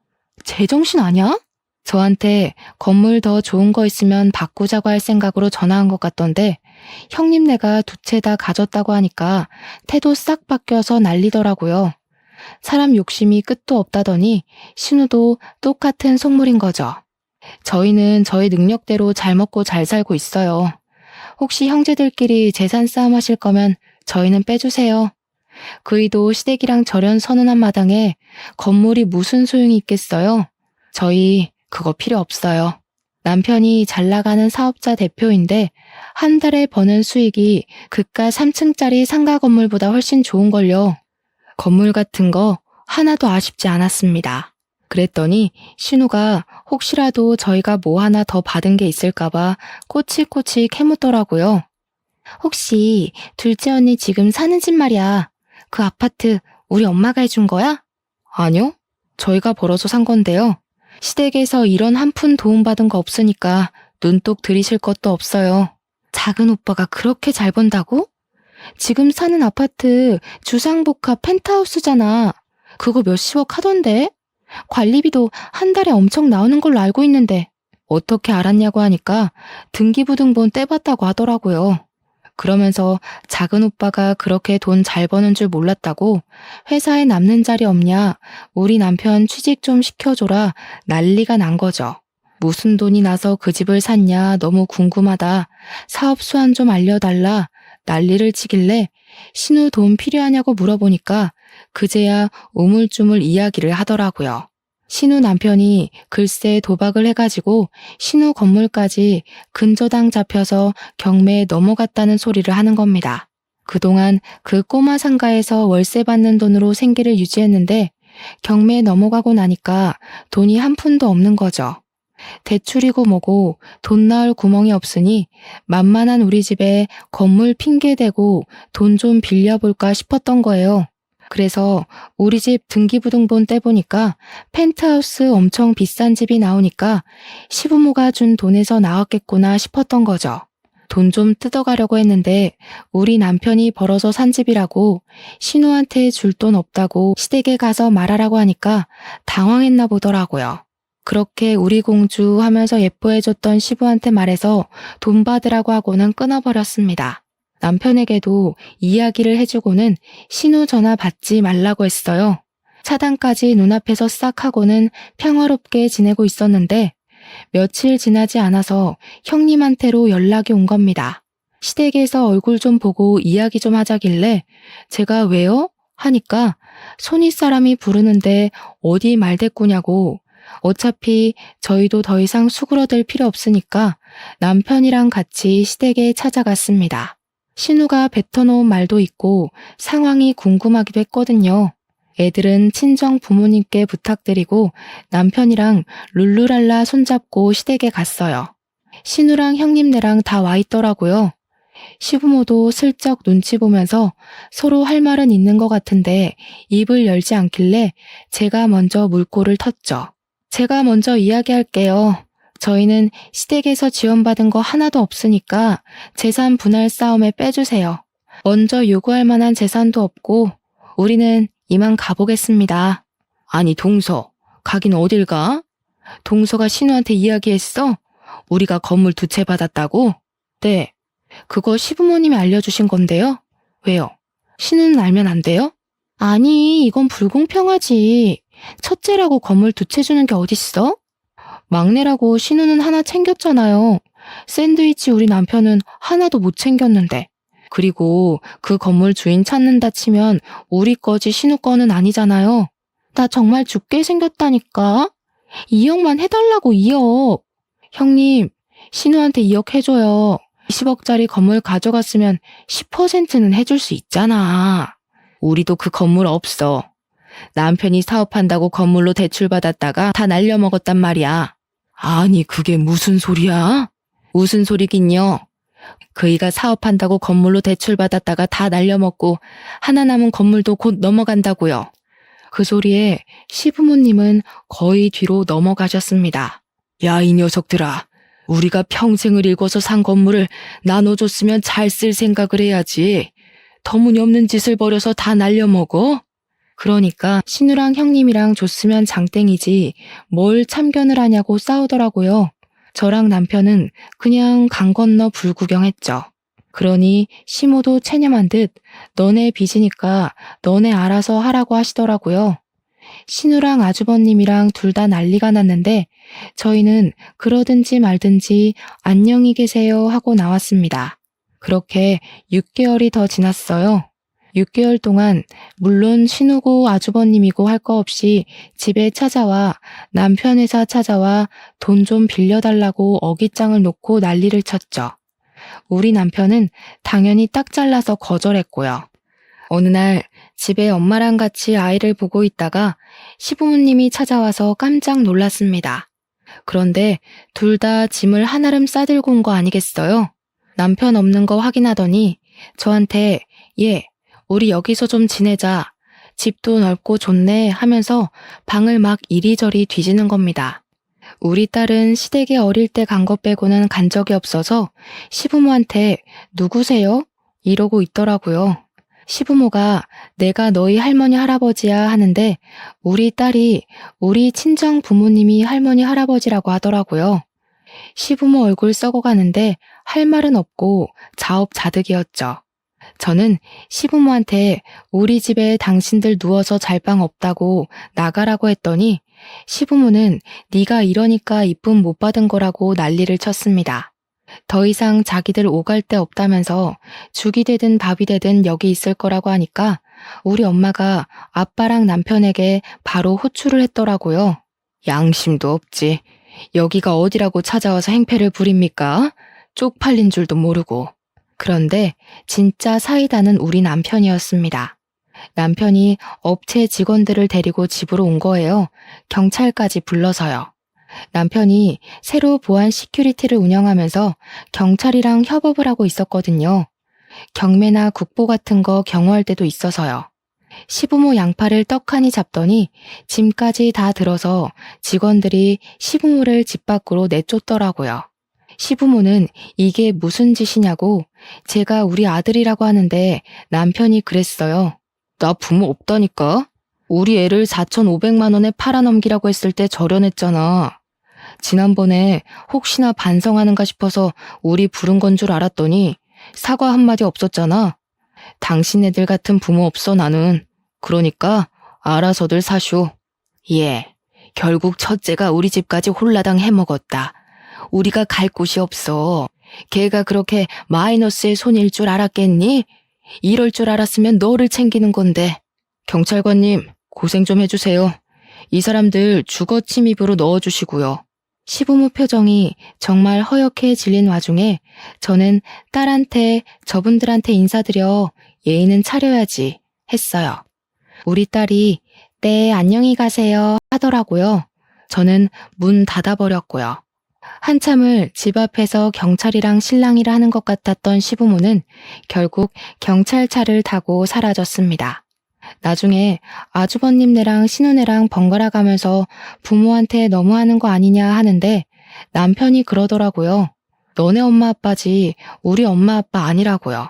제정신 아니야? 저한테 건물 더 좋은 거 있으면 바꾸자고 할 생각으로 전화한 것 같던데 형님네가 두 채 다 가졌다고 하니까 태도 싹 바뀌어서 난리더라고요. 사람 욕심이 끝도 없다더니 신우도 똑같은 속물인 거죠. 저희는 저희 능력대로 잘 먹고 잘 살고 있어요. 혹시 형제들끼리 재산 싸움 하실 거면 저희는 빼주세요. 그이도 시댁이랑 절연 선언한 마당에 건물이 무슨 소용이 있겠어요? 저희 그거 필요 없어요. 남편이 잘 나가는 사업자 대표인데 한 달에 버는 수익이 그깟 3층짜리 상가 건물보다 훨씬 좋은걸요. 건물 같은 거 하나도 아쉽지 않았습니다. 그랬더니 신우가 혹시라도 저희가 뭐 하나 더 받은 게 있을까봐 꼬치꼬치 캐묻더라고요. 혹시 둘째 언니 지금 사는 집 말이야. 그 아파트 우리 엄마가 해준 거야? 아니요. 저희가 벌어서 산 건데요. 시댁에서 이런 한 푼 도움받은 거 없으니까 눈독 들이실 것도 없어요. 작은 오빠가 그렇게 잘 번다고? 지금 사는 아파트 주상복합 펜트하우스잖아. 그거 몇십억 하던데? 관리비도 한 달에 엄청 나오는 걸로 알고 있는데 어떻게 알았냐고 하니까 등기부등본 떼봤다고 하더라고요. 그러면서 작은 오빠가 그렇게 돈 잘 버는 줄 몰랐다고 회사에 남는 자리 없냐 우리 남편 취직 좀 시켜줘라 난리가 난 거죠. 무슨 돈이 나서 그 집을 샀냐 너무 궁금하다. 사업 수완 좀 알려달라. 난리를 치길래 신우 돈 필요하냐고 물어보니까 그제야 우물쭈물 이야기를 하더라고요. 신우 남편이 글쎄 도박을 해가지고 신우 건물까지 근저당 잡혀서 경매에 넘어갔다는 소리를 하는 겁니다. 그동안 그 꼬마 상가에서 월세 받는 돈으로 생계를 유지했는데 경매에 넘어가고 나니까 돈이 한 푼도 없는 거죠. 대출이고 뭐고 돈 나올 구멍이 없으니 만만한 우리 집에 건물 핑계대고 돈 좀 빌려볼까 싶었던 거예요. 그래서 우리 집 등기부등본 떼보니까 펜트하우스 엄청 비싼 집이 나오니까 시부모가 준 돈에서 나왔겠구나 싶었던 거죠. 돈 좀 뜯어가려고 했는데 우리 남편이 벌어서 산 집이라고 신우한테 줄 돈 없다고 시댁에 가서 말하라고 하니까 당황했나 보더라고요. 그렇게 우리 공주 하면서 예뻐해줬던 시부한테 말해서 돈 받으라고 하고는 끊어버렸습니다. 남편에게도 이야기를 해주고는 신우 전화 받지 말라고 했어요. 차단까지 눈앞에서 싹 하고는 평화롭게 지내고 있었는데 며칠 지나지 않아서 형님한테로 연락이 온 겁니다. 시댁에서 얼굴 좀 보고 이야기 좀 하자길래 제가 왜요? 하니까 손윗사람이 부르는데 어디 말대꾸냐고 어차피 저희도 더 이상 수그러들 필요 없으니까 남편이랑 같이 시댁에 찾아갔습니다. 신우가 뱉어놓은 말도 있고 상황이 궁금하기도 했거든요. 애들은 친정 부모님께 부탁드리고 남편이랑 룰루랄라 손잡고 시댁에 갔어요. 신우랑 형님네랑 다 와 있더라고요. 시부모도 슬쩍 눈치 보면서 서로 할 말은 있는 것 같은데 입을 열지 않길래 제가 먼저 물꼬를 텄죠. 제가 먼저 이야기할게요. 저희는 시댁에서 지원받은 거 하나도 없으니까 재산 분할 싸움에 빼주세요. 먼저 요구할 만한 재산도 없고 우리는 이만 가보겠습니다. 아니 동서, 가긴 어딜 가? 동서가 신우한테 이야기했어? 우리가 건물 두 채 받았다고? 네, 그거 시부모님이 알려주신 건데요. 왜요? 신우는 알면 안 돼요? 아니, 이건 불공평하지. 첫째라고 건물 두 채 주는 게 어딨어? 막내라고 신우는 하나 챙겼잖아요. 샌드위치 우리 남편은 하나도 못 챙겼는데. 그리고 그 건물 주인 찾는다 치면 우리 거지 신우 거는 아니잖아요. 나 정말 죽게 생겼다니까. 2억만 해달라고 2억. 형님, 신우한테 2억 해줘요. 20억짜리 건물 가져갔으면 10%는 해줄 수 있잖아. 우리도 그 건물 없어. 남편이 사업한다고 건물로 대출받았다가 다 날려먹었단 말이야. 아니, 그게 무슨 소리야? 무슨 소리긴요. 그이가 사업한다고 건물로 대출받았다가 다 날려먹고 하나 남은 건물도 곧 넘어간다고요. 그 소리에 시부모님은 거의 뒤로 넘어가셨습니다. 야, 이 녀석들아. 우리가 평생을 일궈서 산 건물을 나눠줬으면 잘 쓸 생각을 해야지. 터무니없는 짓을 벌여서 다 날려먹어? 그러니까 신우랑 형님이랑 줬으면 장땡이지 뭘 참견을 하냐고 싸우더라고요. 저랑 남편은 그냥 강 건너 불구경했죠. 그러니 시모도 체념한 듯 너네 빚이니까 너네 알아서 하라고 하시더라고요. 신우랑 아주버님이랑 둘 다 난리가 났는데 저희는 그러든지 말든지 안녕히 계세요 하고 나왔습니다. 그렇게 6개월이 더 지났어요. 6개월 동안 물론 신우고 아주버님이고 할 거 없이 집에 찾아와 남편 회사 찾아와 돈 좀 빌려달라고 어깃장을 놓고 난리를 쳤죠. 우리 남편은 당연히 딱 잘라서 거절했고요. 어느 날 집에 엄마랑 같이 아이를 보고 있다가 시부모님이 찾아와서 깜짝 놀랐습니다. 그런데 둘 다 짐을 한아름 싸들고 온 거 아니겠어요? 남편 없는 거 확인하더니 저한테 얘, 우리 여기서 좀 지내자. 집도 넓고 좋네 하면서 방을 막 이리저리 뒤지는 겁니다. 우리 딸은 시댁에 어릴 때 간 것 빼고는 간 적이 없어서 시부모한테 누구세요? 이러고 있더라고요. 시부모가 내가 너희 할머니 할아버지야 하는데 우리 딸이 우리 친정 부모님이 할머니 할아버지라고 하더라고요. 시부모 얼굴 썩어가는데 할 말은 없고 자업자득이었죠. 저는 시부모한테 우리 집에 당신들 누워서 잘 방 없다고 나가라고 했더니 시부모는 네가 이러니까 이쁨 못 받은 거라고 난리를 쳤습니다. 더 이상 자기들 오갈 데 없다면서 죽이 되든 밥이 되든 여기 있을 거라고 하니까 우리 엄마가 아빠랑 남편에게 바로 호출을 했더라고요. 양심도 없지. 여기가 어디라고 찾아와서 행패를 부립니까? 쪽팔린 줄도 모르고. 그런데 진짜 사이다는 우리 남편이었습니다. 남편이 업체 직원들을 데리고 집으로 온 거예요. 경찰까지 불러서요. 남편이 새로 보안 시큐리티를 운영하면서 경찰이랑 협업을 하고 있었거든요. 경매나 국보 같은 거 경호할 때도 있어서요. 시부모 양팔을 떡하니 잡더니 짐까지 다 들어서 직원들이 시부모를 집 밖으로 내쫓더라고요. 시부모는 이게 무슨 짓이냐고 제가 우리 아들이라고 하는데 남편이 그랬어요. 나 부모 없다니까? 우리 애를 4,500만 원에 팔아넘기라고 했을 때 절연했잖아. 지난번에 혹시나 반성하는가 싶어서 우리 부른 건 줄 알았더니 사과 한마디 없었잖아. 당신네들 같은 부모 없어 나는. 그러니까 알아서들 사쇼. 예, 결국 첫째가 우리 집까지 홀라당 해먹었다. 우리가 갈 곳이 없어. 걔가 그렇게 마이너스의 손일 줄 알았겠니? 이럴 줄 알았으면 너를 챙기는 건데. 경찰관님, 고생 좀 해주세요. 이 사람들 주거 침입으로 넣어주시고요. 시부모 표정이 정말 허옇게 질린 와중에 저는 딸한테 저분들한테 인사드려 예의는 차려야지 했어요. 우리 딸이 네 안녕히 가세요 하더라고요. 저는 문 닫아버렸고요. 한참을 집 앞에서 경찰이랑 실랑이를 하는 것 같았던 시부모는 결국 경찰차를 타고 사라졌습니다. 나중에 아주버님네랑 신우네랑 번갈아 가면서 부모한테 너무하는 거 아니냐 하는데 남편이 그러더라고요. 너네 엄마 아빠지 우리 엄마 아빠 아니라고요.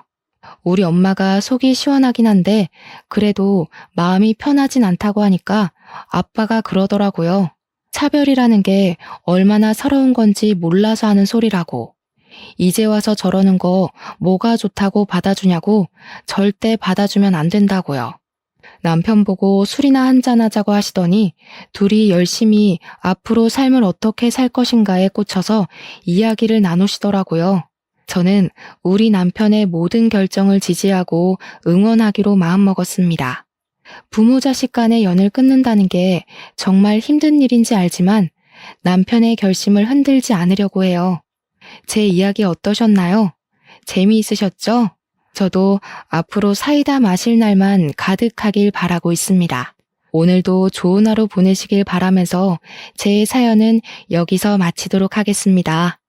우리 엄마가 속이 시원하긴 한데 그래도 마음이 편하진 않다고 하니까 아빠가 그러더라고요. 차별이라는 게 얼마나 서러운 건지 몰라서 하는 소리라고. 이제 와서 저러는 거 뭐가 좋다고 받아주냐고 절대 받아주면 안 된다고요. 남편 보고 술이나 한잔하자고 하시더니 둘이 열심히 앞으로 삶을 어떻게 살 것인가에 꽂혀서 이야기를 나누시더라고요. 저는 우리 남편의 모든 결정을 지지하고 응원하기로 마음먹었습니다. 부모 자식 간의 연을 끊는다는 게 정말 힘든 일인지 알지만 남편의 결심을 흔들지 않으려고 해요. 제 이야기 어떠셨나요? 재미있으셨죠? 저도 앞으로 사이다 마실 날만 가득하길 바라고 있습니다. 오늘도 좋은 하루 보내시길 바라면서 제 사연은 여기서 마치도록 하겠습니다.